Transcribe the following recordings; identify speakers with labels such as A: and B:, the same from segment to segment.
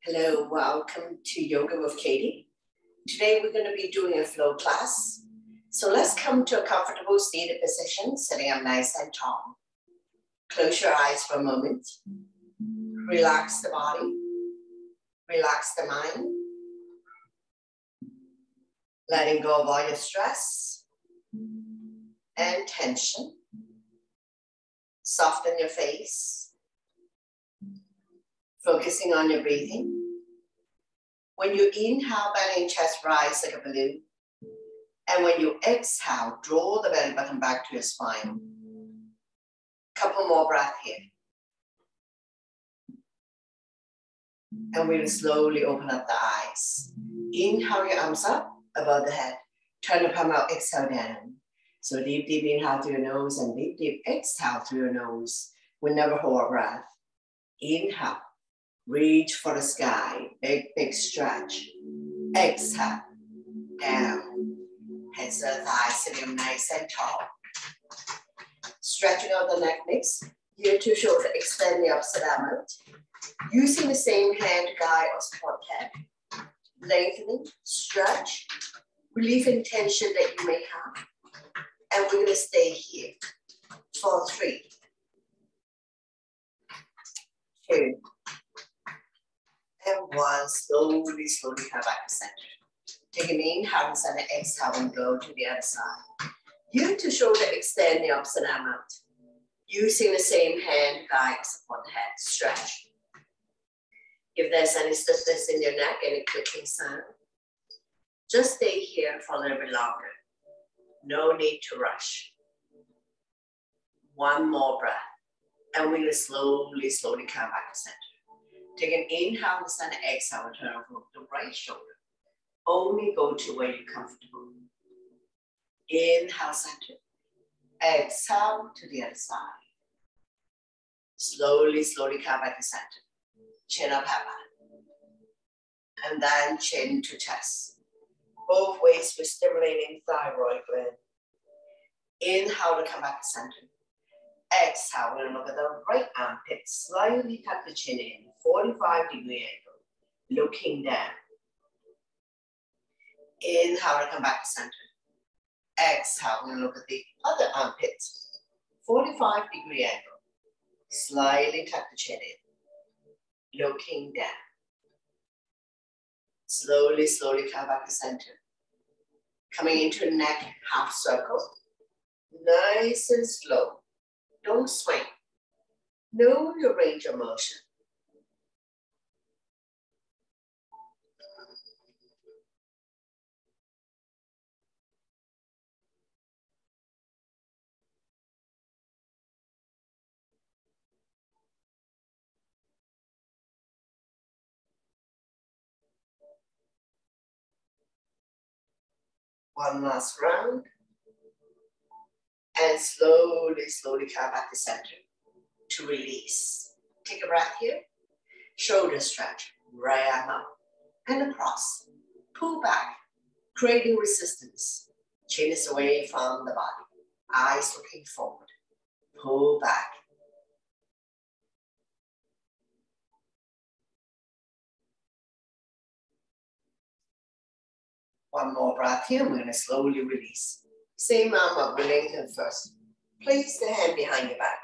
A: Hello, welcome to Yoga with Katie. Today we're going to be doing a flow class. So let's come to a comfortable seated position, sitting up nice and tall. Close your eyes for a moment. Relax the body. Relax the mind. Letting go of all your stress and tension. Soften your face. Focusing on your breathing. When you inhale, belly and chest rise like a balloon. And when you exhale, draw the belly button back to your spine. Couple more breaths here. And we'll slowly open up the eyes. Inhale your arms up above the head. Turn the palm out, exhale down. So deep, deep inhale through your nose and deep, deep exhale through your nose. We never hold our breath. Inhale. Reach for the sky, big, big stretch. Exhale, down. Hands to the thighs, sitting up nice and tall. Stretching out the neck next. Here to shoulder, extend the opposite arm out. Using the same hand to guide or support head. Lengthening, stretch, relieve any tension that you may have. And we're gonna stay here for 3, 2, and 1, slowly, slowly come back to center. Take an inhale and center, exhale and go to the other side. You to shoulder, extend the opposite arm out. Using the same hand, guide, support the head, stretch. If there's any stiffness in your neck, any clicking sound, just stay here for a little bit longer. No need to rush. 1 more breath, and we will slowly, slowly come back to center. Take an inhale in the center, exhale, and turn over the right shoulder. Only go to where you're comfortable. Inhale, center. Exhale to the other side. Slowly, slowly come back to center. Chin up, head back. And then chin to chest. Both ways we're stimulating thyroid gland. Inhale to come back to center. Exhale, we're going to look at the right armpit. Slightly tuck the chin in, 45-degree angle, looking down. Inhale to come back to center. Exhale, we're going to look at the other armpit. 45-degree angle. Slightly tuck the chin in, looking down. Slowly, slowly come back to center. Coming into neck, half circle. Nice and slow. Don't swing. Know your range of motion. One last round. And slowly, slowly come back to center to release. Take a breath here. Shoulder stretch, right arm up and across. Pull back, creating resistance. Chin is away from the body. Eyes looking forward. Pull back. One more breath here. We're going to slowly release. Same arm up, we lengthen first. Place the hand behind your back.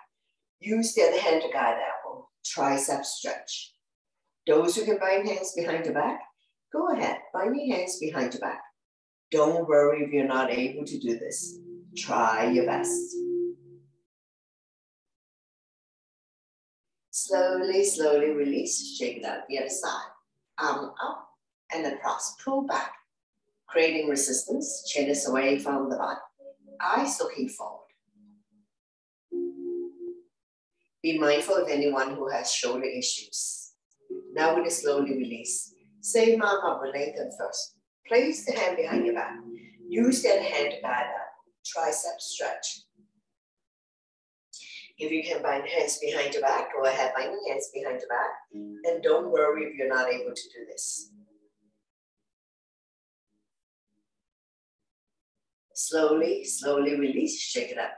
A: Use the other hand to guide the elbow. Tricep stretch. Those who can bind hands behind your back, go ahead. Bind your hands behind your back. Don't worry if you're not able to do this. Try your best. Slowly, slowly release. Shake it out the other side. Arm up and across. Pull back. Creating resistance. Chin is away from the body. Eyes looking forward. Be mindful of anyone who has shoulder issues. Now we're going to slowly release. Same arm up, we lengthen first. Place the hand behind your back. Use that hand to guide up. Tricep stretch. If you can bind hands behind your back, go ahead, bind your hands behind your back. And don't worry if you're not able to do this. Slowly, slowly release, shake it out.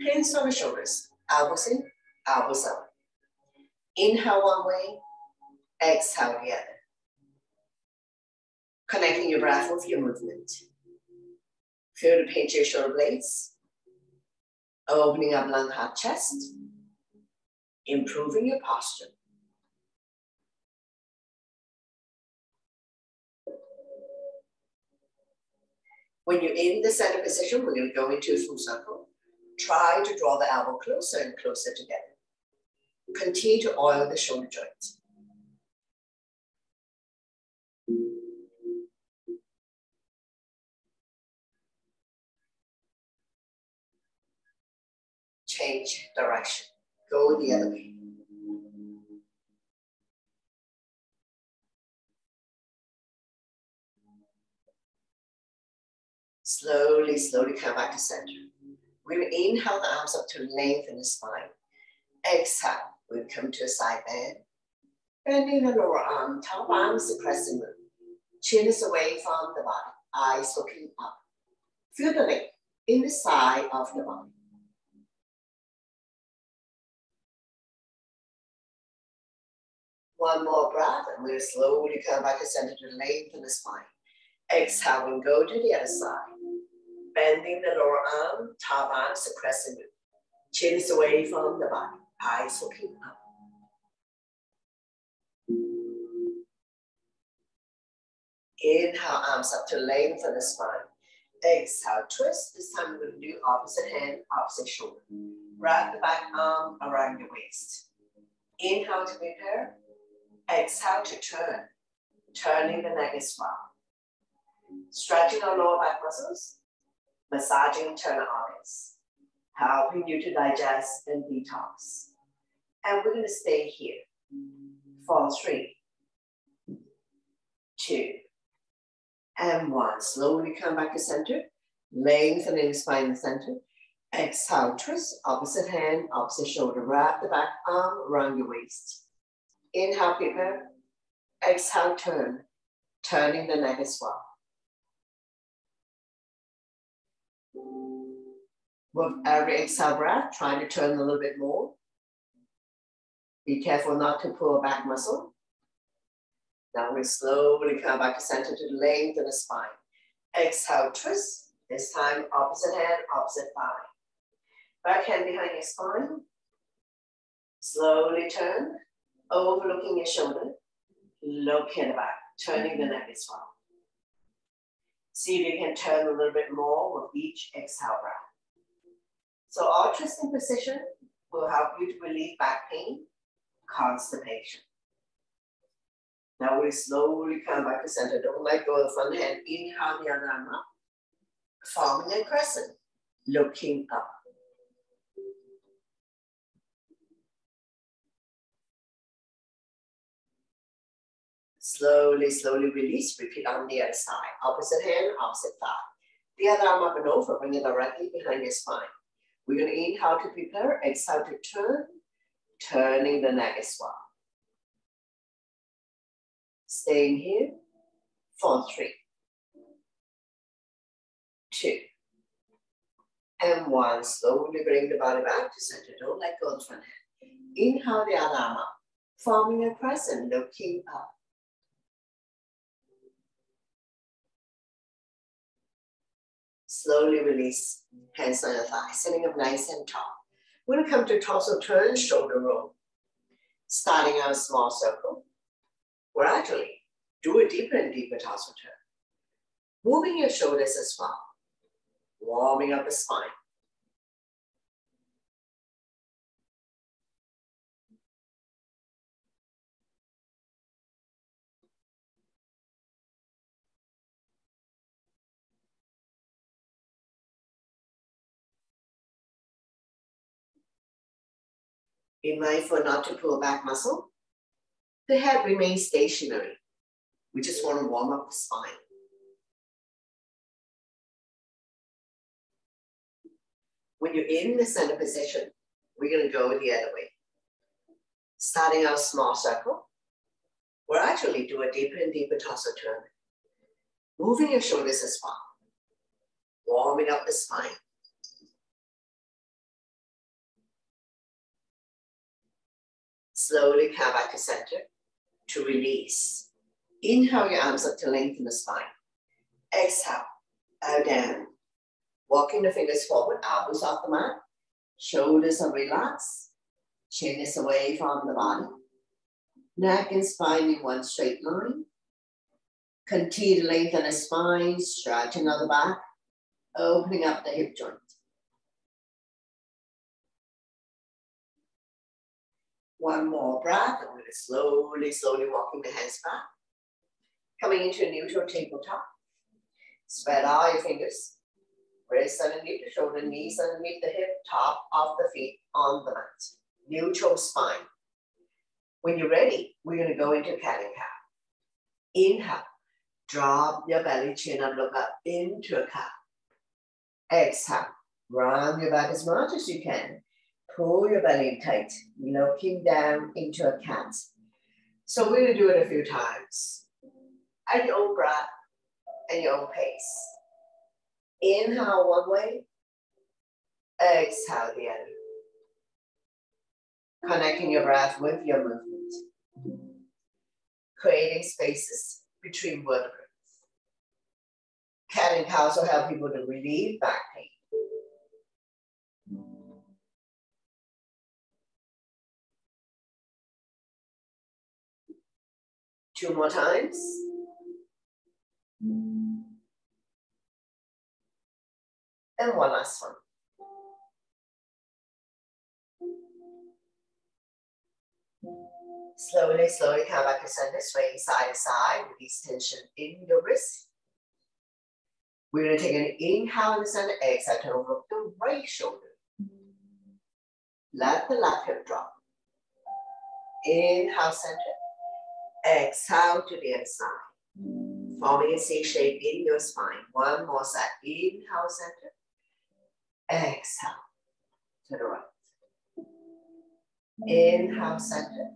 A: Hands on the shoulders, elbows in, elbows up. Inhale one way, exhale the other. Connecting your breath with your movement. Feel the pinch your shoulder blades. Opening up lung, heart, chest. Improving your posture. When you're in the center position, we're going to go into a full circle. Try to draw the elbow closer and closer together. Continue to oil the shoulder joints. Change direction. Go the other way. Slowly, slowly come back to center. We're going to inhale the arms up to lengthen the spine. Exhale, we'll come to a side bend. Bending the lower arm, top arm is the crescent moon. Chin is away from the body, eyes looking up. Feel the leg in the side of the body. One more breath, and we'll slowly come back to center to lengthen the spine. Exhale, and go to the other side. Bending the lower arm, top arm is the crescent moon. Chin is away from the body, eyes looking up. Inhale, arms up to lengthen the spine. Exhale, twist. This time we're going to do opposite hand, opposite shoulder. Wrap the back arm around your waist. Inhale to prepare. Exhale to turn. Turning the neck as well. Stretching our lower back muscles. Massaging internal organs. Helping you to digest and detox. And we're going to stay here for 3, 2, and 1. Slowly come back to center. Lengthening the spine in the center. Exhale, twist. Opposite hand, opposite shoulder. Wrap the back arm around your waist. Inhale, prepare. Exhale, turn. Turning the neck as well. With every exhale breath, try to turn a little bit more. Be careful not to pull back muscle. Now we slowly come back to center to lengthen the spine. Exhale, twist. This time, opposite hand, opposite thigh. Back hand behind your spine. Slowly turn, overlooking your shoulder. Look in the back, turning the neck as well. See if you can turn a little bit more with each exhale breath. So our twisting position will help you to relieve back pain, constipation. Now we slowly come back to center. Don't let go of the front hand. Inhale the other arm up. Forming a crescent. Looking up. Slowly, slowly release. Repeat on the other side. Opposite hand, opposite thigh. The other arm up and over. Bring it directly behind your spine. We're going to inhale to prepare. Exhale to turn. Turning the neck as well. Staying here for 3, 2, and 1. Slowly bring the body back to center. Don't let go of the front hand. Inhale the other arm up. Forming a crescent. Looking up. Slowly release, hands on your thighs, sitting up nice and tall. We're going to come to torso turn, shoulder roll. Starting out a small circle. Gradually, do a deeper and deeper torso turn. Moving your shoulders as well. Warming up the spine. Be mindful not to pull back muscle. The head remains stationary. We just want to warm up the spine. When you're in the center position, we're going to go the other way. Starting out small circle. We'll actually do a deeper and deeper torso turn. Moving your shoulders as well. Warming up the spine. Slowly come back to center to release. Inhale your arms up to lengthen the spine. Exhale, bow down. Walking the fingers forward, elbows off the mat. Shoulders are relaxed. Chin is away from the body. Neck and spine in one straight line. Continue to lengthen the spine, stretching out the back, opening up the hip joint. One more breath. I'm going to slowly walking the hands back. Coming into a neutral tabletop. Spread out your fingers. Wrists underneath the shoulder, knees underneath the hip, top of the feet on the mat. Neutral spine. When you're ready, we're going to go into cat and cow. Inhale. Drop your belly, chin up, look up into a cow. Exhale. Round your back as much as you can. Pull your belly tight, looking down into a cat. So we're going to do it a few times. At your own breath and your own pace. Inhale one way. Exhale the other. Connecting your breath with your movement. Creating spaces between vertebrae. Cat and cow also help people to relieve back pain. Two more times. And one last one. Slowly come back to center, swaying side to side, release tension in your wrist. We're going to take an inhale in the center, exhale to over the right shoulder. Let the left hip drop. Inhale center, exhale to the other side. Forming a C shape in your spine. One more set. Inhale center, exhale to the right. Inhale center,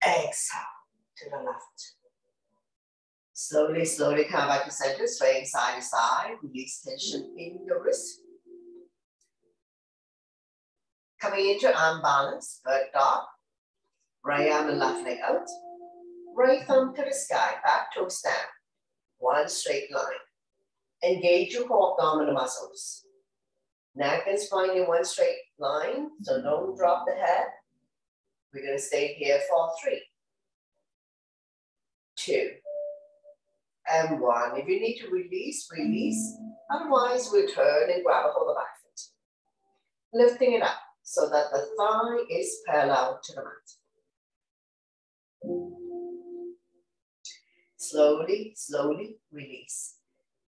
A: exhale to the left. Slowly come back to center, swaying side to side. Release tension in your wrist. Coming into arm balance, bird dog. Right arm and left leg out. Right thumb to the sky, back toes down. One straight line. Engage your core abdominal muscles. Neck and spine in one straight line, so don't drop the head. We're going to stay here for 3, 2, and 1. If you need to release, release. Otherwise, we'll turn and grab a hold of the back foot. Lifting it up so that the thigh is parallel to the mat. Slowly release.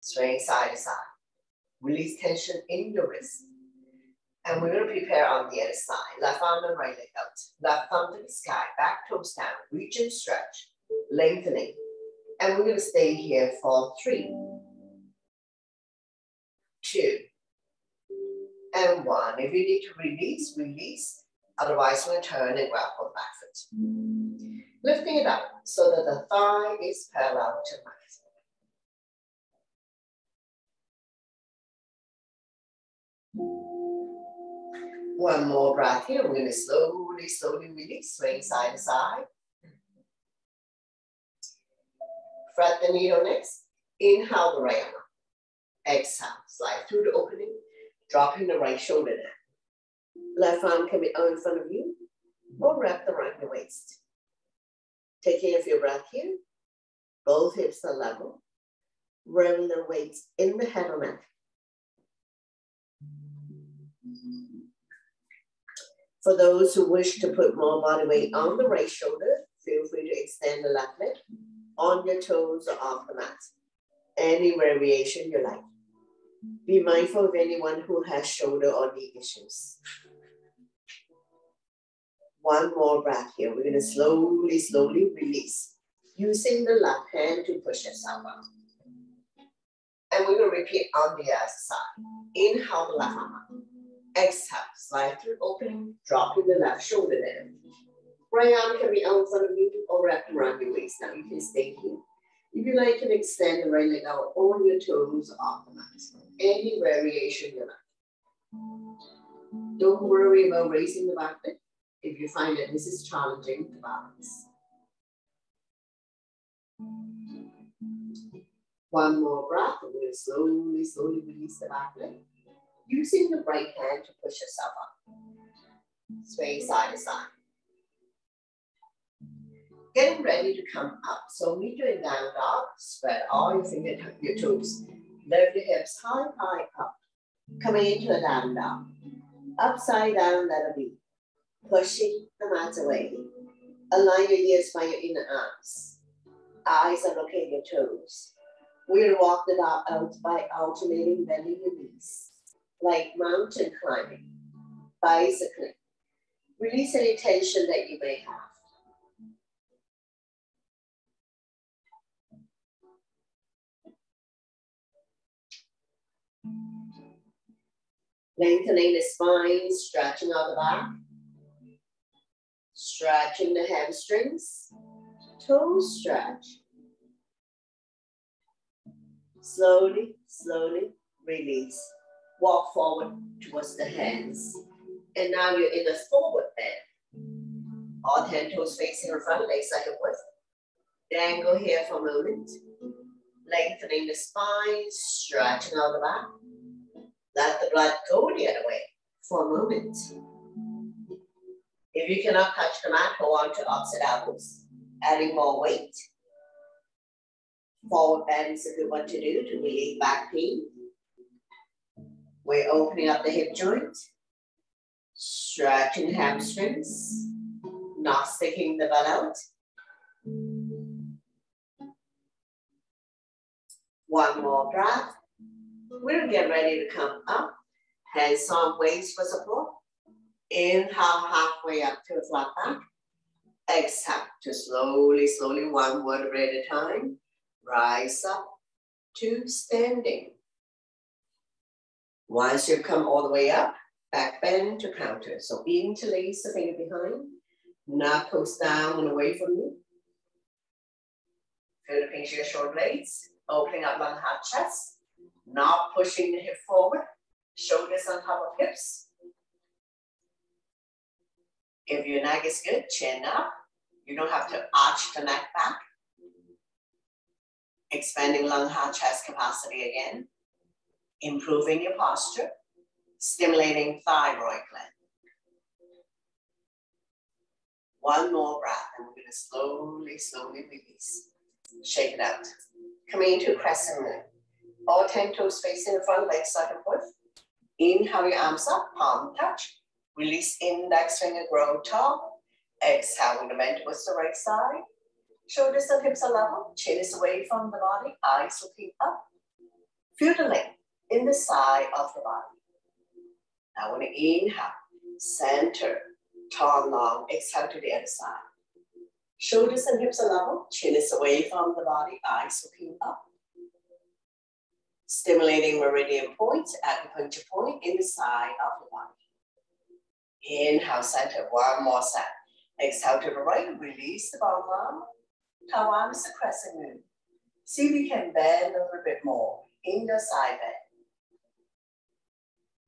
A: Swaying side to side. Release tension in your wrist. And we're going to prepare on the other side. Left arm and right leg out. Left thumb to the sky, back toes down. Reach and stretch, lengthening. And we're going to stay here for 3, 2, and 1. If you need to release, release. Otherwise, we'll turn and grab for the back foot. Lifting it up so that the thigh is parallel to the mat. One more breath here. We're going to slowly release, swing side to side. Fret the needle next. Inhale the right arm. Exhale, slide through the opening, dropping the right shoulder down. Left arm can be out in front of you, or wrap around the waist. Taking a few breaths here. Both hips are level. Rolling the weights in the head or neck. For those who wish to put more body weight on the right shoulder, feel free to extend the left leg on your toes or off the mat. Any variation you like. Be mindful of anyone who has shoulder or knee issues. One more breath here. We're going to slowly release. Using the left hand to push yourself up. And we're going to repeat on the other side. Inhale the left arm up. Exhale, slide through opening, dropping the left shoulder down. Right arm can be out in front of you or wrapped around your waist. Now you can stay here. If you like, you can extend the right leg out on your toes off the mat. Any variation you like. Don't worry about raising the back leg. if you find that this is challenging to balance. One more breath, and we'll slowly, slowly release the back leg. Using the right hand to push yourself up. Sway side to side. Getting ready to come up. So meet doing down dog. Spread all your fingertips, your toes. Lift your hips high, high up. Coming into a down dog. Upside down, let it be. Pushing the mat away. Align your ears by your inner arms. Eyes are looking at your toes. We'll walk the dog out by alternating bending your knees. Like mountain climbing, bicycling. Release any tension that you may have. Lengthening the spine, stretching out the back. Stretching the hamstrings. Toes stretch. Slowly, slowly release. Walk forward towards the hands. And now you're in a forward bend. All 10 toes facing in front, legs like a width. Dangle here for a moment. Lengthening the spine, stretching out the back. Let the blood go the other way for a moment. If you cannot touch the mat, hold on to opposite elbows. Adding more weight. Forward bends if you want to do to relieve back pain. We're opening up the hip joint. Stretching hamstrings. Not sticking the butt out. One more breath. We'll get ready to come up. Hands on waist for support. Inhale halfway up to a flat back. Exhale to slowly, slowly, one vertebrae at a time. Rise up to standing. Once you've come all the way up, back bend to counter. So interlace the finger behind. Knuckles down and away from you. Feel the pinch of your shoulder blades. Opening up lung, heart, chest. Not pushing the hip forward. Shoulders on top of hips. If your neck is good, chin up. You don't have to arch the neck back. Expanding lung, heart, chest capacity again. Improving your posture. Stimulating thyroid gland. One more breath, and we're going to slowly, slowly release. Shake it out. Coming into crescent moon. All 10 toes facing in front, legs side and forth. Inhale your arms up, palm touch. Release index finger, grow tall. Exhale, with the bend towards the right side. Shoulders and hips are level. Chin is away from the body. Eyes looking up. Feel the length in the side of the body. Now, when you inhale, center, tall, long. Exhale to the other side. Shoulders and hips are level. Chin is away from the body. Eyes looking up. Stimulating meridian points, acupuncture point in the side of the body. Inhale, center, one more set. Exhale to the right, release the bottom arm. Top arm is a crescent moon. See if you can bend a little bit more in the side bend.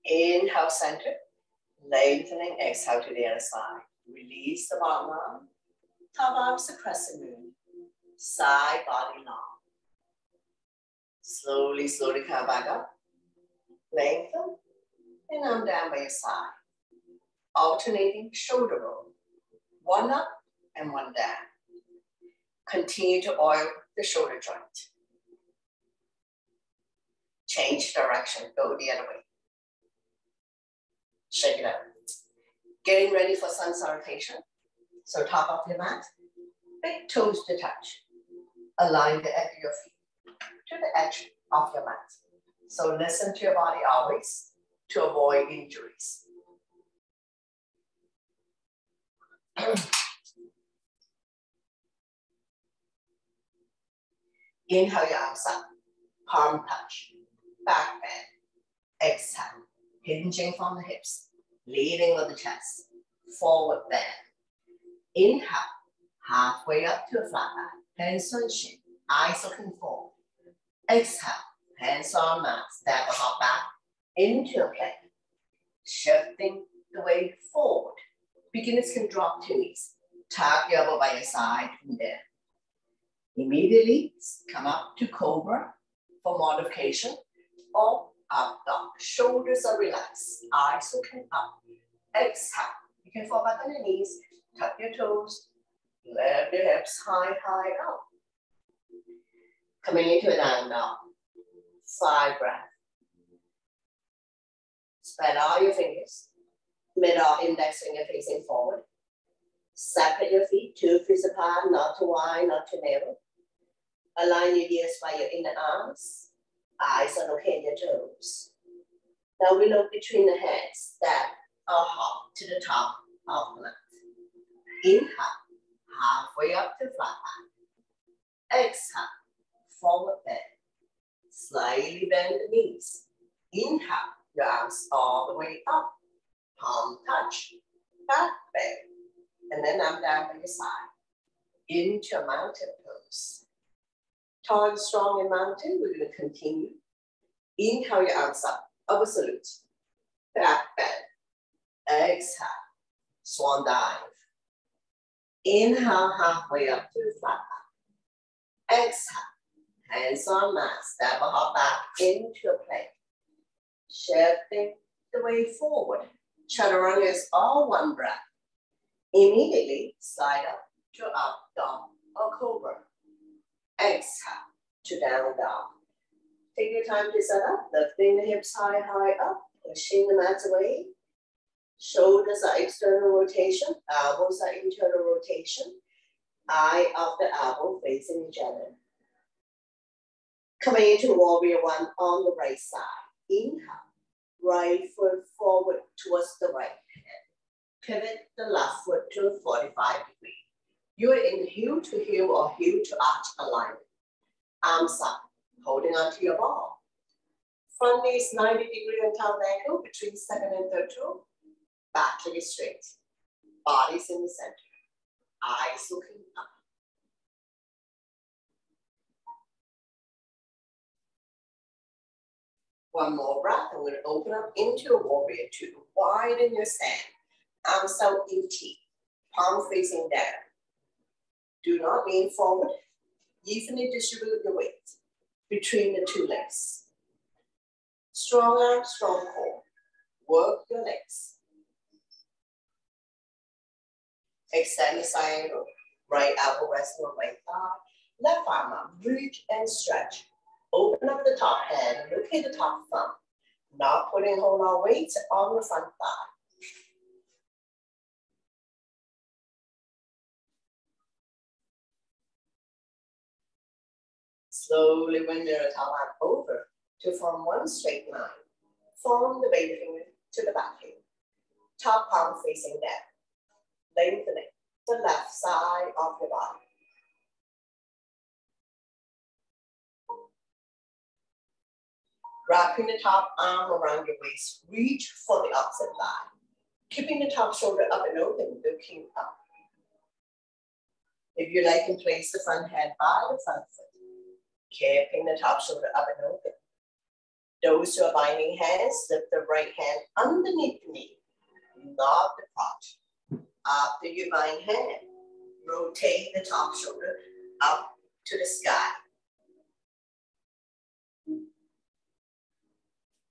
A: Inhale, center, lengthening, exhale to the other side. Release the bottom arm. Top arm is a crescent moon. Side body long. Slowly, slowly come back up. Lengthen, and arm down by your side. Alternating shoulder roll. One up and one down. Continue to oil the shoulder joint. Change direction, go the other way. Shake it out. Getting ready for sun salutation. So top of your mat, big toes to touch. Align the edge of your feet to the edge of your mat. So listen to your body always to avoid injuries. Inhale your arms up, palm touch, back bend. Exhale, hinging from the hips, leading with the chest, forward bend. Inhale, halfway up to a flat back, hands on chin, eyes looking forward. Exhale, hands on mat, step or hop back into a plank. Shifting the weight forward. Beginners can drop to knees. Tuck your elbow by your side from there. Immediately come up to cobra for modification or up dog. Shoulders are relaxed, eyes looking up. Exhale. You can fall back on your knees, tuck your toes, lift your hips high, high up. Coming into a down dog. 5 breaths. Spread out your fingers. Middle index finger facing forward. Separate your feet, 2 feet apart, not too wide, not too narrow. Align your ears by your inner arms. Eyes are looking at your toes. Now we look between the heads, step or hop to the top of the mat. Inhale, halfway up to flat back. Exhale, forward bend. Slightly bend the knees. Inhale, your arms all the way up. Palm touch, back bend. And then I'm down by your side. Into a mountain pose. Tall and strong in mountain, we're going to continue. Inhale your arms up, upward salute. Back bend. Exhale, swan dive. Inhale, halfway up to the flat back. Exhale, hands on mat, step or hop back into a plank. Shifting the way forward. Chaturanga is all one breath. Immediately slide up to up dog or cobra. Exhale to down dog. Take your time to set up, lifting the hips high, high up, pushing the mat away. Shoulders are external rotation, elbows are internal rotation. Eye of the elbow facing each other. Coming into warrior 1 on the right side. Inhale, right foot forward towards the right hand. Pivot the left foot to 45 degrees. You are in heel to heel or heel to arch alignment. Arms up, holding onto your ball. Front knee is 90 degrees on top ankle between second and third toe. Back leg is straight. Body's in the center. Eyes looking up. One more breath. I'm going to open up into a warrior 2. Widen your stand. Arms out in T. Palm facing down. Do not lean forward. Evenly distribute your weight between the 2 legs. Strong arm, strong core. Work your legs. Extend the side angle. Right elbow resting on right thigh. Left arm up. Reach and stretch. Open up the top hand. Look at the top thumb. Not putting a whole lot of weight on the front thigh. Slowly bring your top arm over to form one straight line. Form the baby finger to the back heel. Top palm facing down. Lengthening the left side of your body. Wrapping the top arm around your waist. Reach for the opposite thigh. Keeping the top shoulder up and open, looking up. If you like, you can place the front hand by the front foot. Keeping the top shoulder up and open. Those who are binding hands, slip the right hand underneath the knee, not the crotch. After you bind hand, rotate the top shoulder up to the sky.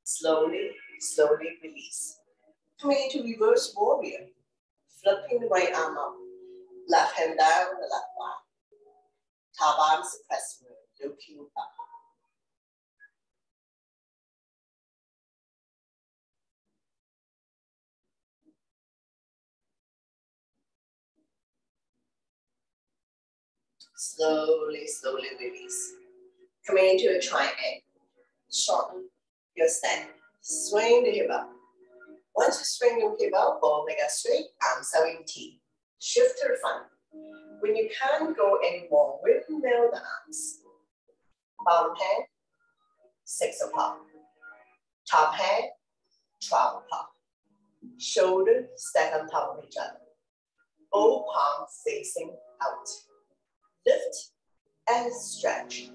A: Slowly, slowly release. Coming into reverse warrior. Flipping the right arm up. Left hand down the left arm. Top arm suppressed, looking up. Slowly, slowly release. Coming into a triangle. Shorten your stand. Swing the hip up. Once you swing your hip up, both legs are straight, arms out in T. Shift to the front. When you can't go anymore, windmill the arms. Bottom hand, 6 o'clock. Top hand, 12 o'clock. Shoulder stack on top of each other. Both palms facing out. Lift and stretch.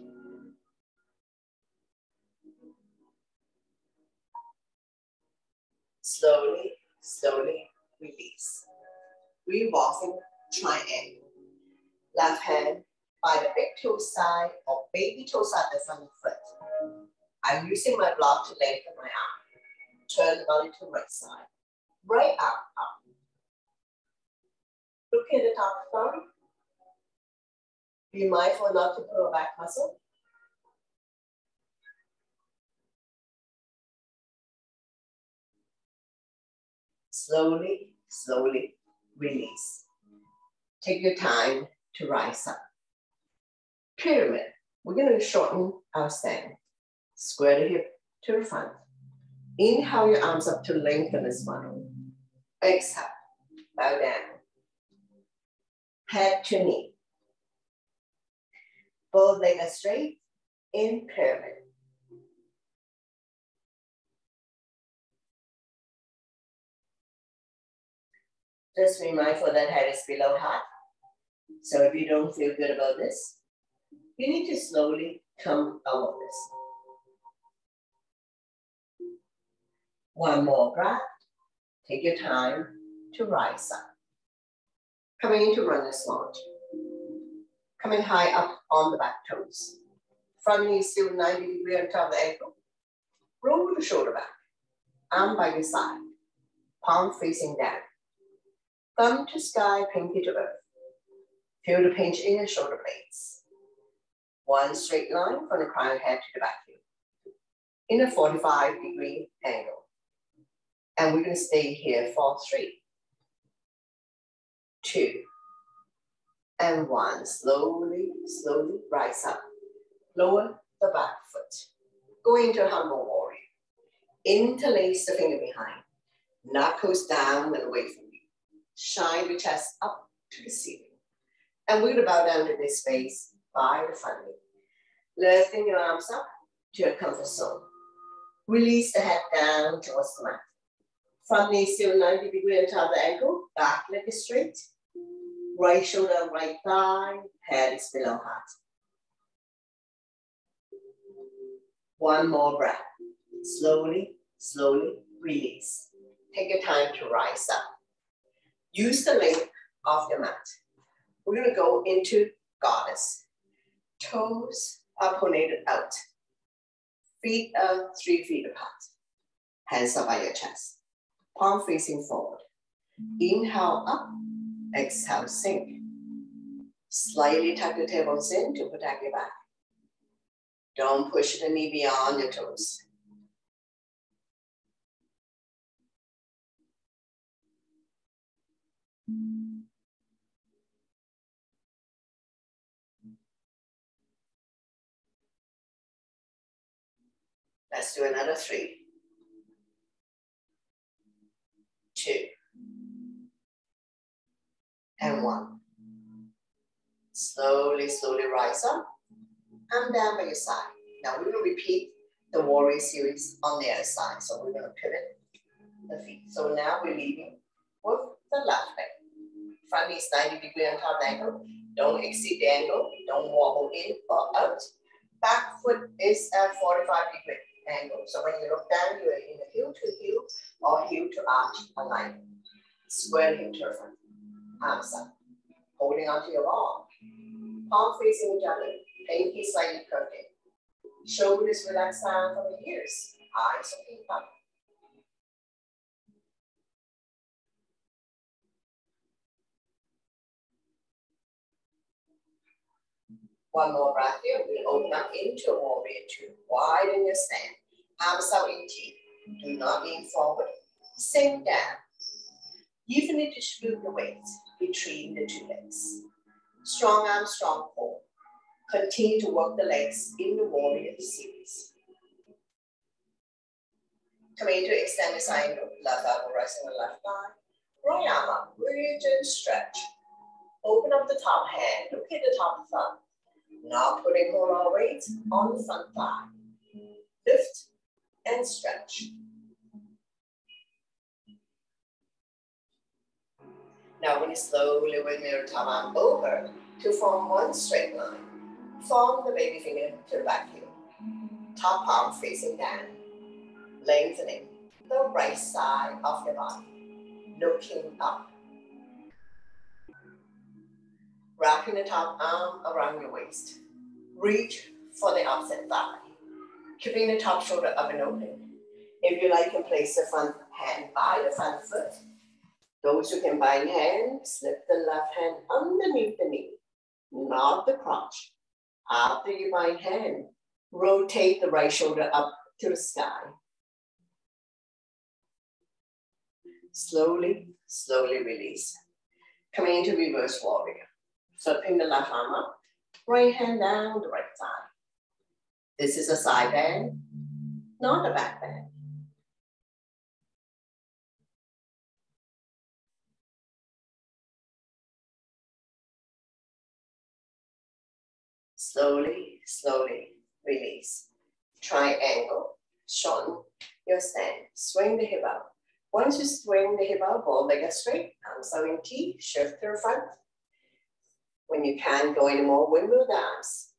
A: Slowly, slowly release. revolving triangle. Left hand by the big toe side or baby toe side of the front foot. I'm using my block to lengthen my arm. Turn the belly to right side. Right arm up. Look at the top thumb. Be mindful not to pull back muscle. Slowly, slowly release. Take your time to rise up. Pyramid. We're going to shorten our stand. Square the hip to the front. Inhale your arms up to lengthen the spine. Exhale, bow down. Head to knee. Both legs are straight in pyramid. Just be mindful that head is below heart. So if you don't feel good about this, you need to slowly come out of this. One more breath. Take your time to rise up. Coming into runner's lunge. Coming high up on the back toes. Front knee still 90 degrees on top of the ankle. Roll the shoulder back. Arm by your side. Palm facing down. Thumb to sky, pinky to earth. Feel the pinch in your shoulder blades. One straight line from the crown head to the back heel. In a 45-degree angle. And we're going to stay here for 3, 2, and 1. Slowly, slowly rise up. Lower the back foot. Go into humble warrior. Interlace the finger behind. Knuckles down and away from you. Shine the chest up to the ceiling. And we're going to bow down to this space by the front knee. Lifting your arms up to your comfort zone. Release the head down towards the mat. Front knee still 90 degrees on top of the ankle. Back leg is straight. Right shoulder, right thigh. Head is below heart. One more breath. Slowly, slowly release. Take your time to rise up. Use the length of the mat. We're going to go into goddess. Toes are pointed out. Feet are 3 feet apart. Hands up by your chest. Palm facing forward. Inhale up. Exhale, sink. Slightly tuck the tailbones in to protect your back. Don't push the knee beyond your toes. Let's do another 3, 2, and 1. Slowly, slowly rise up and down by your side. Now we're going to repeat the warrior series on the other side. So we're going to pivot the feet. So now we're leading with the left leg. Front knee is 90 degrees on top of the ankle. Don't exceed the angle. Don't wobble in or out. Back foot is at 45-degree angle. So when you look down, you're in a heel to heel or heel to arch alignment. Square hip to the front. Arms up. Holding onto your arm. Palm facing each other. Pinky slightly curved in. Shoulders relax down from the ears. Eyes open up. One more breath here. We open up into a warrior 2. Widen your stand. Arms out in T. Do not lean forward. Sink down. Evenly distribute the weight between the 2 legs. Strong arm, strong core. Continue to work the legs in the warrior series. Coming to extend the side angle. Left elbow resting on the left thigh. Right arm up. Reach and stretch. Open up the top hand. Look at the top thumb. Now putting all our weight on the front thigh. Lift and stretch. Now we're going to slowly wiggle your top arm over to form one straight line. Form the baby finger to the back heel. Top palm facing down. Lengthening the right side of your body. Looking up. Wrapping the top arm around your waist. Reach for the opposite thigh. Keeping the top shoulder up and open. If you like, you can place the front hand by the front foot. Those who can bind hands, slip the left hand underneath the knee, not the crotch. After you bind hand, rotate the right shoulder up to the sky. Slowly, slowly release. Coming into reverse warrior. Flipping the left arm up, right hand down the right thigh. This is a side bend, not a back bend. Slowly, slowly release. Triangle, shorten your stand. Swing the hip out. Once you swing the hip out, ball leg straight, arms out in T, shift to the front. When you can, go into more windmill dance.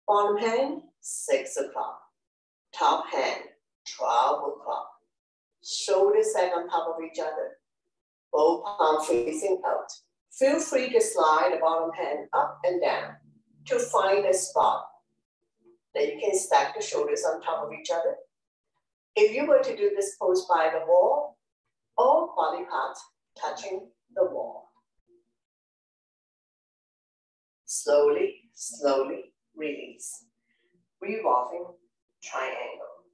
A: Bottom hand, 6 o'clock. Top hand, 12 o'clock. Shoulders sag on top of each other. Both palms facing out. Feel free to slide the bottom hand up and down to find a spot that you can stack the shoulders on top of each other. If you were to do this pose by the wall, all body parts touching the wall. Slowly, slowly release. Revolving triangle.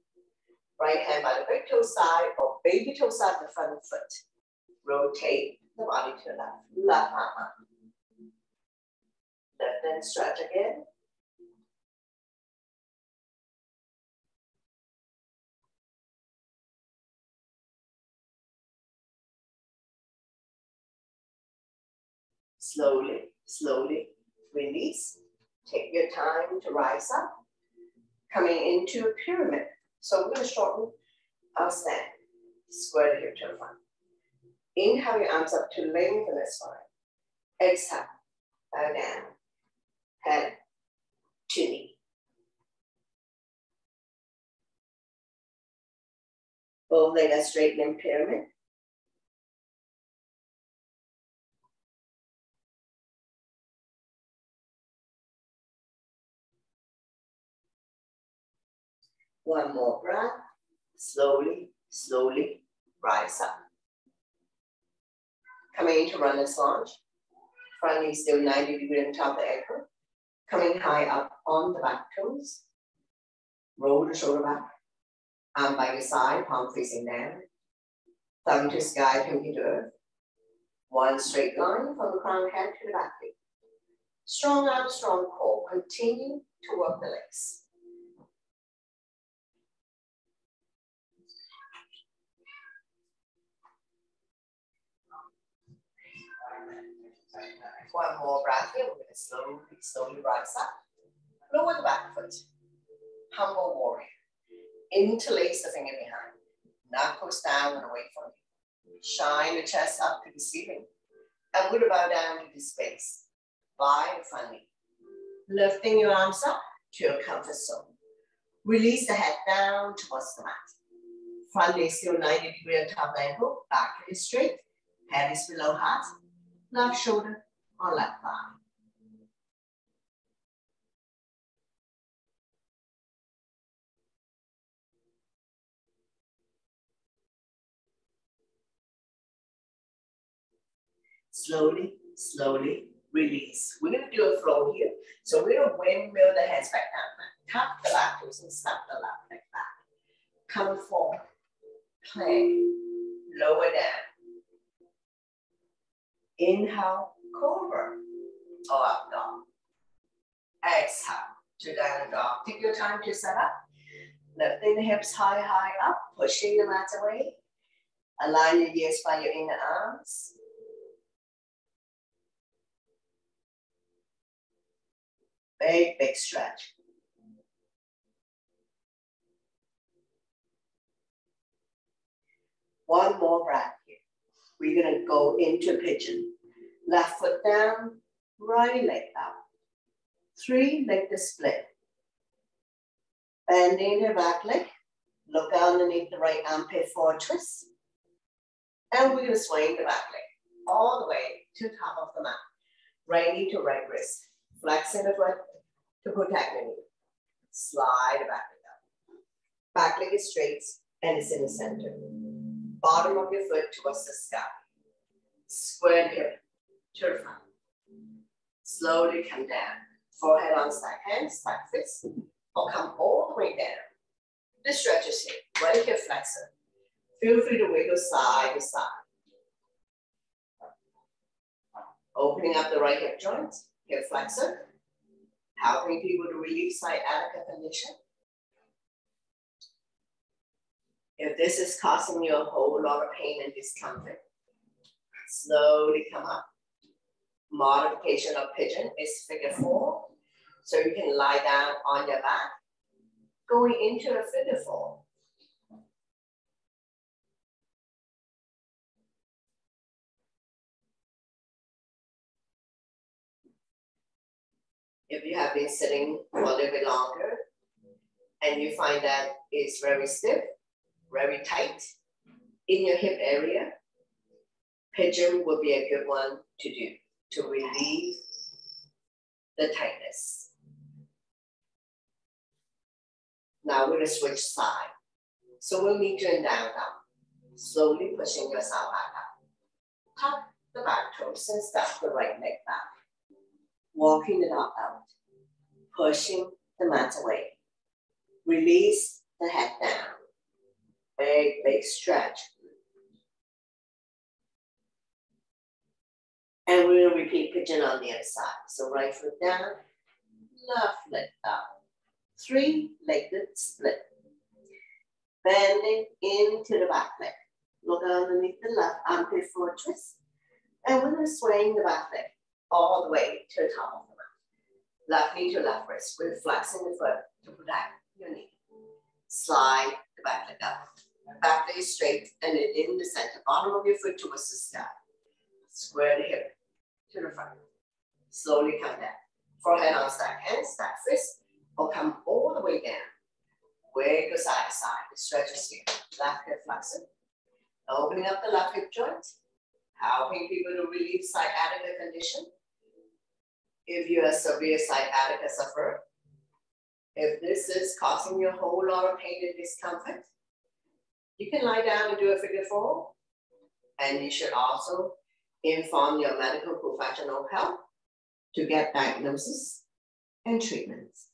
A: Right hand by the big toe side or baby toe side of the front foot. Rotate the body to the left. Left arm up. Left hand stretch again. Slowly, slowly release. Take your time to rise up. Coming into a pyramid. So we're going to shorten our stand. Square the hip to the front. Inhale your arms up to lengthen the spine. Exhale, bow down. Head to knee. Both legs are straightened in pyramid. One more breath. Slowly, slowly rise up. Coming into runner's lunge. Front knee still 90 degrees on top of the ankle. Coming high up on the back toes. Roll the shoulder back. Arm by your side, palm facing down. Thumb to sky, pinky to earth. One straight line from the crown head to the back knee. Strong arm, strong core. Continue to work the legs. One more breath here. We're going to slowly, slowly rise up. Lower the back foot. Humble warrior. Interlace the finger behind. Knuckles down and away from you. Shine the chest up to the ceiling. And we're going to bow down to the space. By the front knee. Lifting your arms up to your comfort zone. Release the head down towards the mat. Front knee still 90 degrees on top ankle. Back is straight. Head is below heart. Left shoulder or left thigh. Slowly, slowly release. We're going to do a flow here. So we're going to windmill the hands back down. Tap the left toes and snap the left leg back. Come forward. Play. Lower down. Inhale, cobra or up dog. Exhale to down dog. Take your time to set up. Lifting the hips high, high up. Pushing the mat away. Align your ears by your inner arms. Big, big stretch. One more breath here. We're going to go into pigeon. Left foot down, right leg up. 3, leg to split. Bending your back leg. Look underneath the right armpit for a twist. And we're going to swing the back leg all the way to the top of the mat. Right knee to right wrist. Flex in the foot to protect the knee. Slide the back leg up. Back leg is straight and it's in the center. Bottom of your foot towards the sky. Square hip to the front. Slowly come down. Forehead on stack hands, stack fists, or come all the way down. This stretches here, right hip flexor. Feel free to wiggle side to side. Opening up the right hip joint, hip flexor. Helping people to relieve sciatica condition. If this is causing you a whole lot of pain and discomfort, slowly come up. Modification of pigeon is figure 4. So you can lie down on your back, going into a figure 4. If you have been sitting for a little bit longer and you find that it's very stiff, very tight in your hip area, pigeon would be a good one to do to relieve the tightness. Now we're going to switch side. So we'll meet you in down dog. Slowly pushing yourself back up. Tuck the back toes and step the right leg back. Walking the dog out. Pushing the mat away. Release the head down. Big, big stretch. And we're going to repeat pigeon on the other side. So right foot down, left leg up. 3 legged split. Bending into the back leg. Look underneath the left armpit for a twist. And we're going to swing the back leg all the way to the top of the mat. Left knee to left wrist. We're flexing the foot to protect your knee. Slide the back leg up. Back leg is straight and then in the center. Bottom of your foot towards the sky. Square the hip to the front. Slowly come down. Forehead on stack hands, stack fist, or come all the way down. Wiggle side to side. The stretches here. Left hip flexor. Opening up the left hip joint. Helping people to relieve sciatica condition. If you're a severe sciatica sufferer, if this is causing you a whole lot of pain and discomfort, you can lie down and do a figure 4. And you should also inform your medical professional help to get diagnosis and treatments.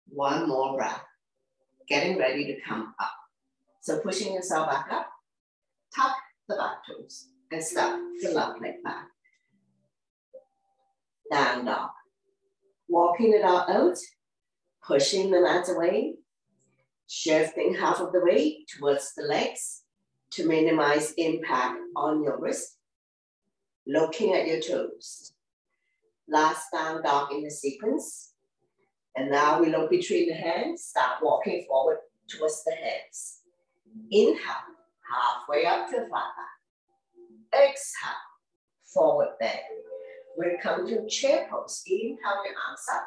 A: One more breath. Getting ready to come up. So pushing yourself back up, tuck the back toes and step the left leg back. Down dog. Walking it out, pushing the mat away, shifting half of the weight towards the legs to minimize impact on your wrist. Looking at your toes. Last down dog in the sequence. And now we look between the hands, start walking forward towards the hands. Inhale, halfway up to the flat back. Exhale, forward bend. We'll come to chair pose. Inhale your arms up,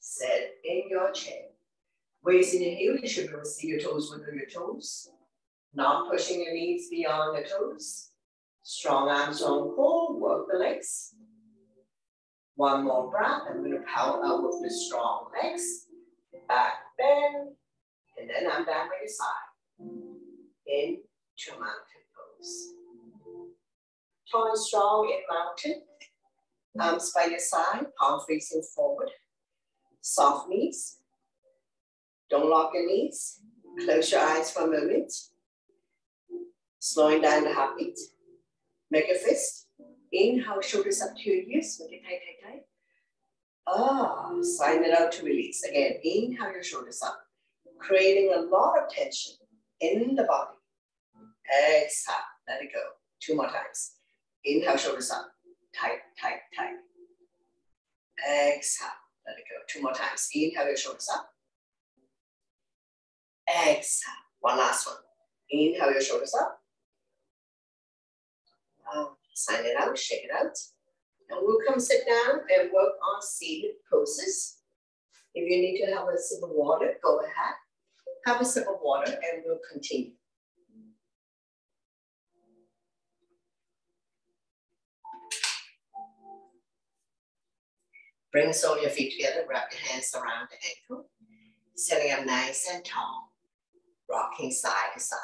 A: sit in your chair. Raising your heel, you should be able to see your toes within your toes. Not pushing your knees beyond the toes. Strong arms, strong core, work the legs. One more breath, I'm going to power up with the strong legs. Back bend, and then I'm down by your side. Into mountain pose. Tall and strong in mountain. Arms by your side, palm facing forward. Soft knees. Don't lock your knees. Close your eyes for a moment. Slowing down the heartbeat. Make a fist. Inhale, shoulders up to your ears. Make it tight, tight, tight. Ah, sign it out to release. Again, inhale your shoulders up. Creating a lot of tension in the body. Exhale, let it go. 2 more times. Inhale, shoulders up. Tight, tight, tight. Exhale, let it go. 2 more times. Inhale your shoulders up. Exhale. One last one. Inhale your shoulders up. Sign it out, shake it out. And we'll come sit down and work on seated poses. If you need to have a sip of water, go ahead. Have a sip of water and we'll continue. Bring the sole of your feet together, wrap your hands around the ankle, sitting up nice and tall, rocking side to side,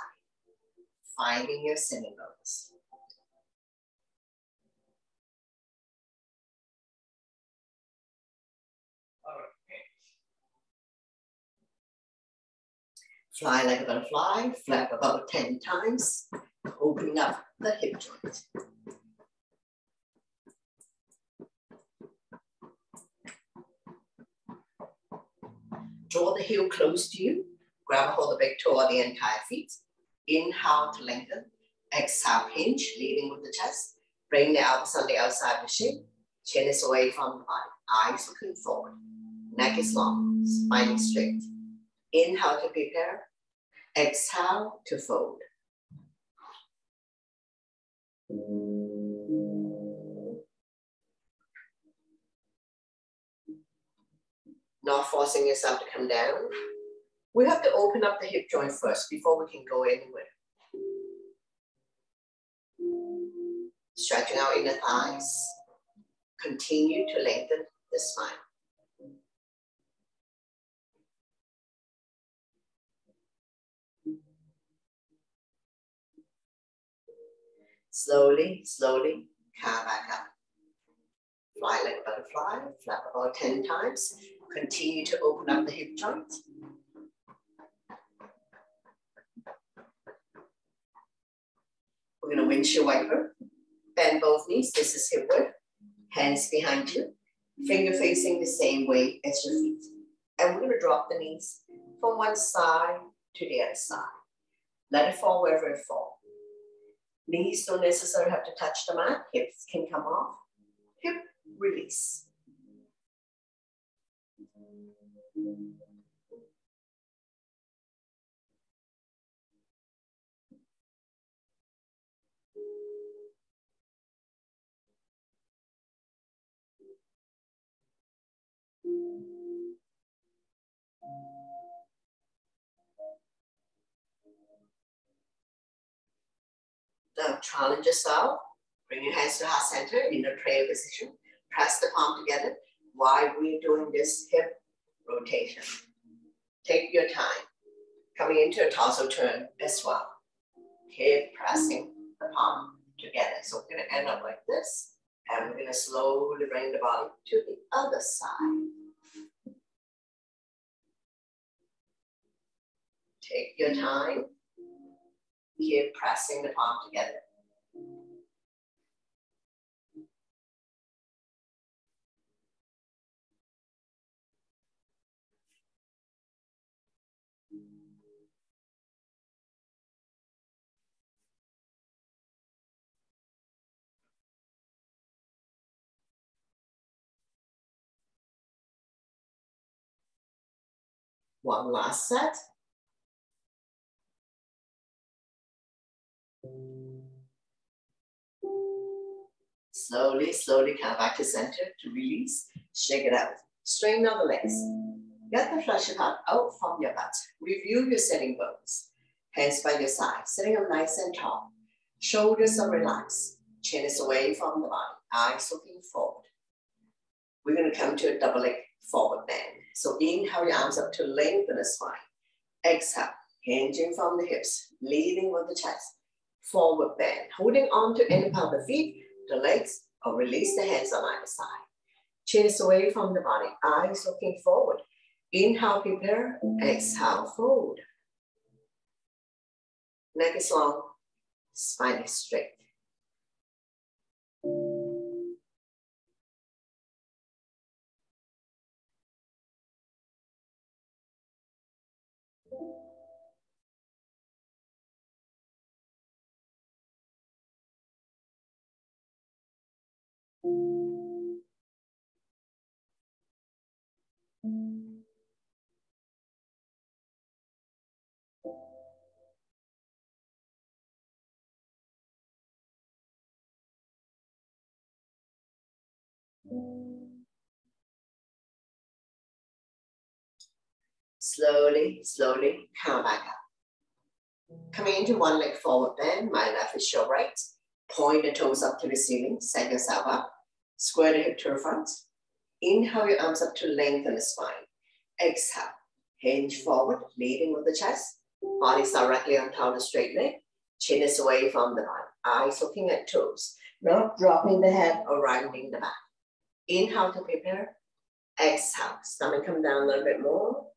A: finding your sitting bones. Fly like a butterfly, flap about 10 times, opening up the hip joint. Draw the heel close to you. Grab a hold of the big toe of the entire feet. Inhale to lengthen. Exhale, hinge, leading with the chest. Bring the elbows on the outside of the shin. Chin is away from the body. Eyes looking forward. Neck is long, spine is straight. Inhale to prepare. Exhale to fold. Not forcing yourself to come down. We have to open up the hip joint first before we can go anywhere. Stretching out inner thighs. Continue to lengthen the spine. Slowly, slowly, come back up. Fly like a butterfly, flap about 10 times. Continue to open up the hip joint. We're going to windshield wiper. Bend both knees. This is hip width. Hands behind you. Finger facing the same way as your feet. And we're going to drop the knees from one side to the other side. Let it fall wherever it falls. Knees don't necessarily have to touch the mat. Hips can come off. Hip release. Now challenge yourself. Bring your hands to heart center in a prayer position. Press the palm together while we're doing this hip rotation. Take your time. Coming into a torso turn as well. Keep pressing the palm together. So we're going to end up like this. And we're going to slowly bring the body to the other side. Take your time. Keep pressing the palm together. One last set. Slowly, slowly come back to center to release. Shake it out. Straighten out the legs. Get the flesh out from your butt. Review your sitting bones. Hands by your side. Sitting up nice and tall. Shoulders are relaxed. Chin is away from the body. Eyes looking forward. We're going to come to a double leg forward bend. So inhale your arms up to lengthen the spine. Exhale, hinging from the hips, leading with the chest. Forward bend, holding on to any part of the feet, the legs, or release the hands on either side. Chin is away from the body, eyes looking forward. Inhale, prepare. Exhale, fold. Neck is long, spine is straight. Slowly, slowly, come back up. Coming into one leg forward bend, my left is your right. Point the toes up to the ceiling, set yourself up. Square the hip to the front. Inhale your arms up to lengthen the spine. Exhale, hinge forward, leading with the chest. Body's directly on top of the straight leg. Chin is away from the body. Eyes looking at toes. Not dropping the head or rounding the back. Inhale to prepare. Exhale, stomach come down a little bit more.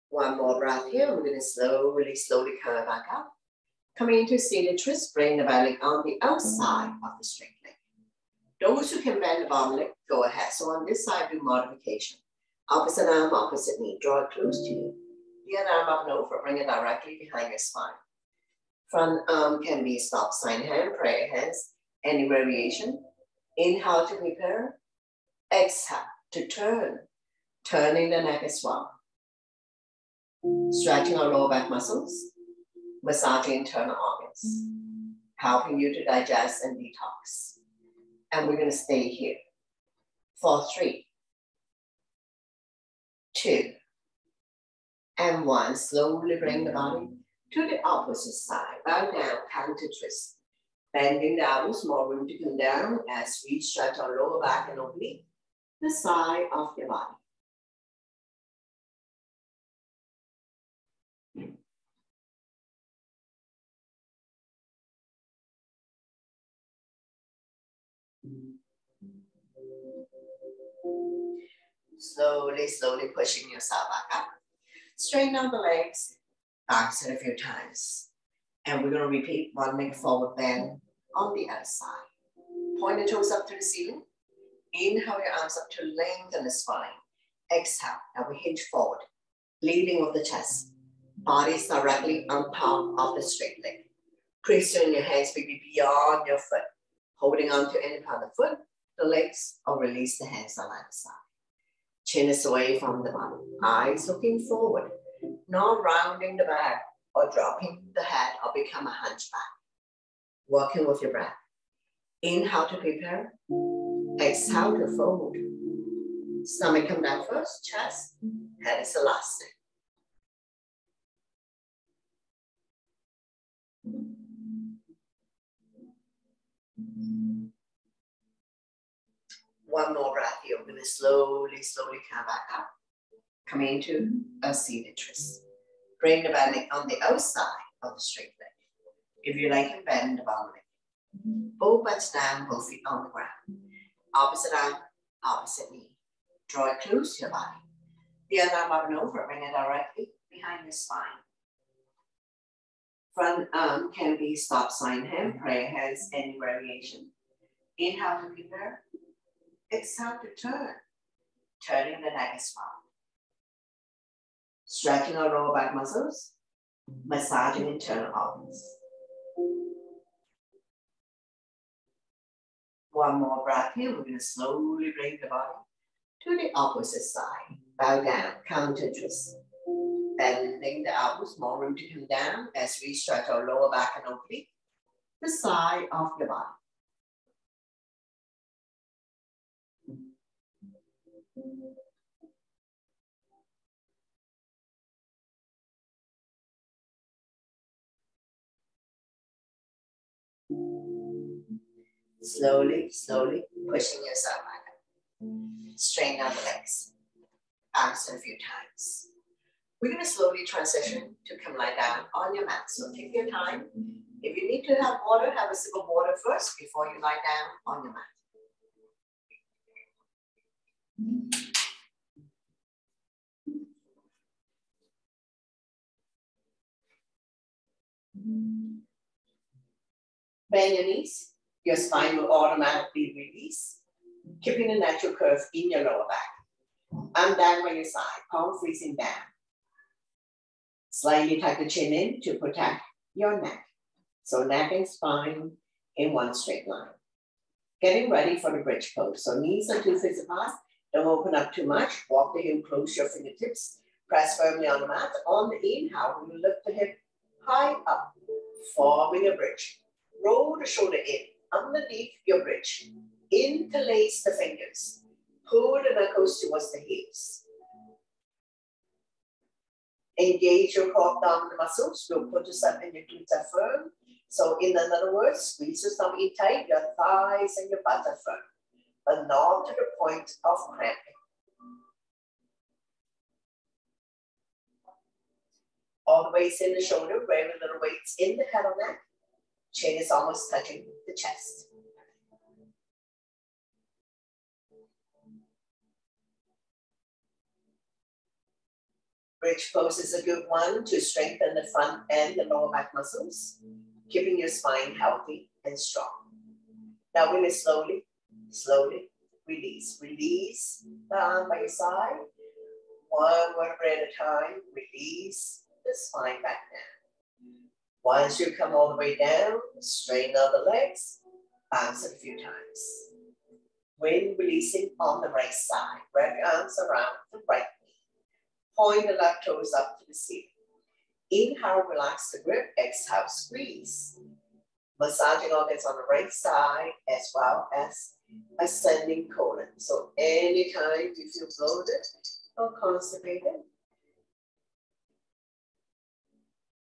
A: One more breath here. We're going to slowly come back up. Coming into seated twist, bring the belly on the outside of the straight leg. Those who can bend the bottom leg, go ahead. So on this side, do modification. Opposite arm, opposite knee. Draw it close to you. The other arm up and over. Bring it directly behind your spine. Front arm can be stop sign hand, prayer hands, any variation. Inhale to prepare. Exhale to turn. Turning the neck as well. Stretching our lower back muscles. Massaging internal organs. Helping you to digest and detox. And we're going to stay here for 3, 2, and 1. Slowly bring the body to the opposite side. Bow down, counter twist. Bending the elbows, more room to come down as we stretch our lower back and oblique the side of your body. Slowly pushing yourself back up. Straighten out the legs, back sit a few times. And we're going to repeat 1 leg forward bend on the other side. Point the toes up to the ceiling. Inhale your arms up to lengthen the spine. Exhale, now we hinge forward, leading with the chest. Body's directly on top of the straight leg. Pressing your hands maybe beyond your foot. Holding on to any part of the foot, the legs, or release the hands on either side. Chin is away from the body. Eyes looking forward, not rounding the back or dropping the head or become a hunchback. Working with your breath. Inhale to prepare. Exhale to fold. Stomach come down first, chest, head is elastic. One more breath here. We're going to slowly come back up. Come into a seated twist. Bring the belly on the outside of the straight leg. If you like to bend the bottom leg. Both butts down, both feet on the ground. Opposite arm, opposite knee. Draw it close to your body. The other arm up and over. Bring it directly behind your spine. Front arm can be stop sign hand, prayer hands, any variation. Inhale to prepare. Exhale to turn. Turning the neck as well. Stretching our lower back muscles. Massaging internal organs. One more breath here. We're going to slowly bring the body to the opposite side. Bow down, counter twist. Bending the elbows, more room to come down as we stretch our lower back and oblique the side of the body. Slowly pushing yourself back up. Straighten out the legs. Arms a few times. We're going to slowly transition to come lie down on your mat. So take your time. If you need to have water, have a sip of water first before you lie down on your mat. Bend your knees. Your spine will automatically release, keeping a natural curve in your lower back. Arm down by your side, palm facing down. Slightly tuck the chin in to protect your neck. So neck and spine in one straight line. Getting ready for the bridge pose. So knees are 2 feet apart. Don't open up too much. Walk the hip close, your fingertips. Press firmly on the mat. On the inhale, we will lift the hip high up, forming a bridge. Roll the shoulder in. underneath your bridge. Interlace the fingers. Pull the knuckles towards the heels. Engage your core abdominal muscles. Don't put yourself in your glutes are firm. So in other words, squeeze your stomach in tight, your thighs and your butt are firm, but not to the point of cramping. All the weights in the shoulder, very little weights in the head or neck. Chin is almost touching the chest. Bridge pose is a good one to strengthen the front and the lower back muscles, keeping your spine healthy and strong. Now really slowly, slowly release. Release the arm by your side. One vertebra at a time. Release the spine back down. Once you come all the way down, straighten out the legs, bounce it a few times. When releasing on the right side, wrap your arms around the right knee. Point the left toes up to the ceiling. Inhale, relax the grip. Exhale, squeeze. Massaging organs on the right side as well as ascending colon. So anytime you feel bloated or constipated,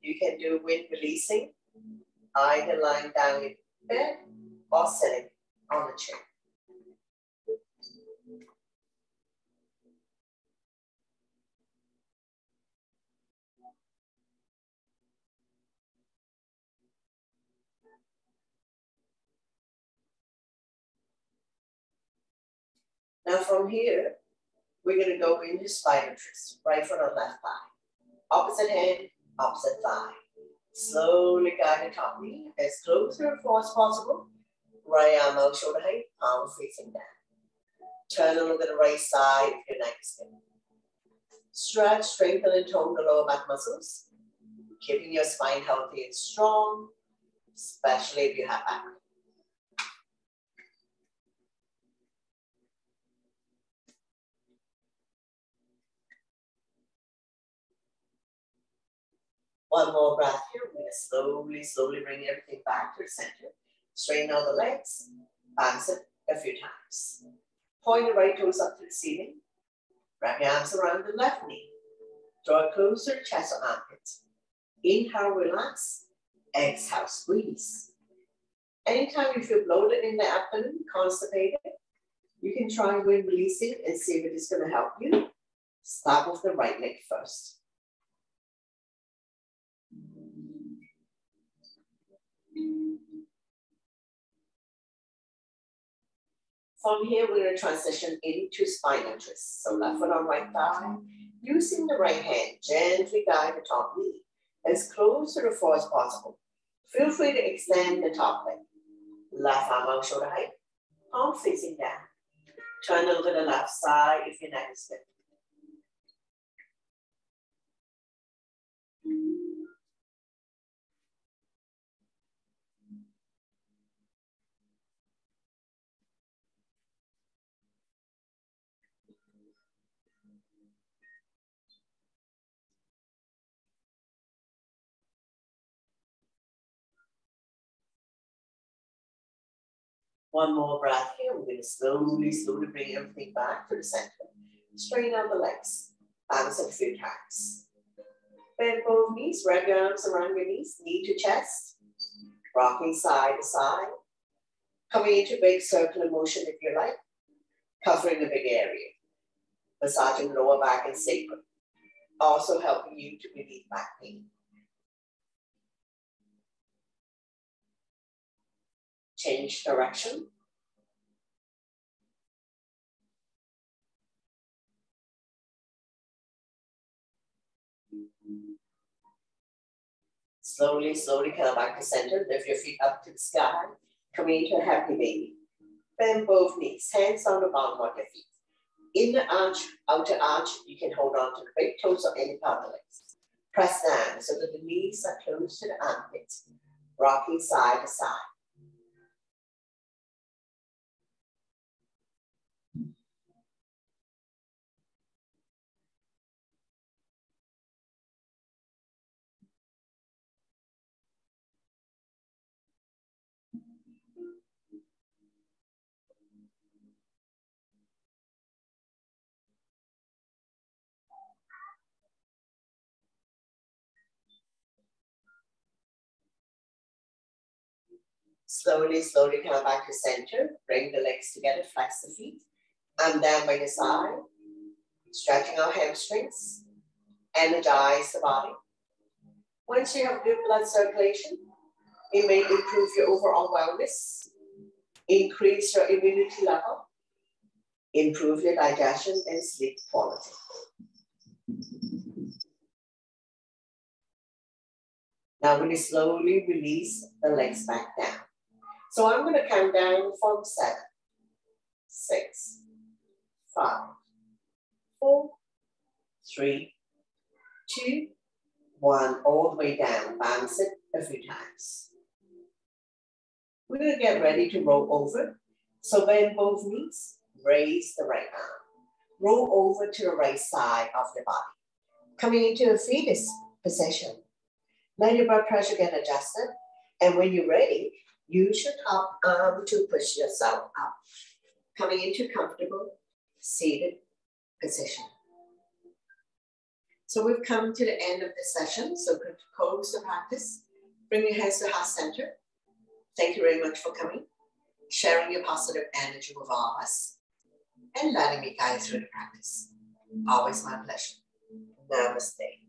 A: you can do when releasing, either lying down in bed or sitting on the chair. Now from here, we're going to go into spinal twist, right foot on left thigh. Opposite hand, opposite thigh. Slowly guide the top knee as close to the floor as possible. Right arm out, shoulder height, palm facing down. Turn and look at the right side if your neck is bent. Stretch, strengthen and tone the lower back muscles, keeping your spine healthy and strong, especially if you have back. One more breath here. We're going to slowly bring everything back to the center. Straighten out the legs, bounce it a few times. Point the right toes up to the ceiling. Wrap your arms around the left knee. Draw closer, chest or armpits. Inhale, relax. Exhale, squeeze. Anytime you feel bloated in the abdomen, constipated, you can try when releasing and see if it is going to help you. Start with the right leg first. From here, we're going to transition into spinal twist. So left foot on right thigh. Using the right hand, gently guide the top knee as close to the floor as possible. Feel free to extend the top leg. Left arm out, shoulder height, palm facing down. Turn a little to the left side if your neck is bent. One more breath here. We're going to slowly bring everything back to the center. Straighten out the legs. Bounce it a few times. Bend both knees. Wrap your arms around your knees. Knee to chest. Rocking side to side. Coming into big circular motion if you like. Covering the big area. Massaging lower back and sacrum. Also helping you to relieve back pain. Change direction. Slowly come back to center. Lift your feet up to the sky. Coming into a happy baby. Bend both knees. Hands on the bottom of your feet. Inner arch, outer arch. You can hold on to the big toes or any part of the legs. Press down so that the knees are close to the armpits. Rocking side to side. Slowly, slowly come back to center. Bring the legs together, flex the feet. And down by the side. Stretching our hamstrings. Energize the body. Once you have good blood circulation, it may improve your overall wellness, increase your immunity level, improve your digestion and sleep quality. Now really slowly release the legs back down. So I'm going to count down from 7, 6, 5, 4, 3, 2, 1, all the way down. Bounce it a few times. We're going to get ready to roll over. So bend both knees, raise the right arm. Roll over to the right side of the body. Coming into a fetus position. Let your blood pressure get adjusted. And when you're ready, use your top arm to push yourself up. Coming into comfortable seated position. So we've come to the end of the session. So good to close the practice. Bring your hands to heart center. Thank you very much for coming, sharing your positive energy with all of us, and letting me guide through the practice. Always my pleasure. Namaste.